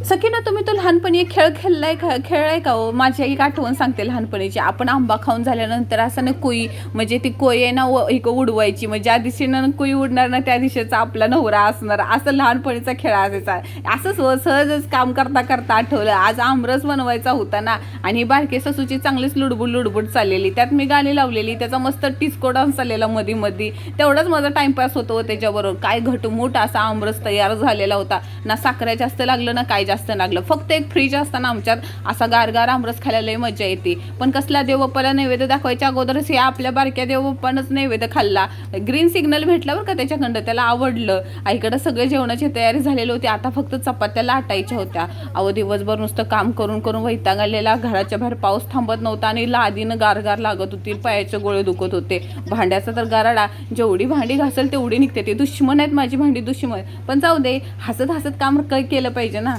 सखीना, तुम्ही तो लहानपणी एक खेळ खेळलाय का हो? माझी एक आठवण सांगते लहानपणीची. आपण आंबा खाऊन झाल्यानंतर असं ना कुई, म्हणजे ती कोई आहे ना एक उडवायची, म्हणजे ज्या दिशेनं कुई उडणार ना त्या दिशेचा आपला नवरा असणार, असं लहानपणीचा खेळ असायचा. असं सहजच काम करता करता आठवलं, आज आमरस बनवायचा होता ना, आणि बारके ससूची चांगलीच लुडबुड चाललेली, त्यात मी गाणी लावलेली, त्याचा मस्त डिस्को डान्स चाललेला मध्ये मध्ये, तेवढाच माझा टाइमपास होतो त्याच्याबरोबर. काय घटमुट असा आमरस तयार झालेला होता ना, साखऱ्या जास्त लागलं ना काय जास्त लागलं. फक्त एक फ्रीज असताना आमच्यात असा गारगार आमरस खायला लय मजा येते. पण कसला देवबाप्पाला नैवेद्य दाखवायच्या अगोदरच हे आपल्या बारक्या देवबाप्पानंच नैवेद्य खाल्ला. ग्रीन सिग्नल भेटला बरं का त्याच्याकडं, त्याला आवडलं. आईकडं सगळे जेवणाची तयारी झालेली होती, आता फक्त चपात्या लाटायच्या होत्या. अहो दिवसभर नुसतं काम करून करून वैताग आलेला, घराच्या बाहेर पाऊस थांबत नव्हता आणि लादीनं गारगार लागत होती, पायाचे गोळे दुखत होते. भांड्याचा तर गाराडा, जेवढी भांडी घासेल तेवढी निघते. ते दुश्मन आहेत माझी भांडी, दुश्मन. पण जाऊ दे, हसत हसत काम केलं पाहिजे ना.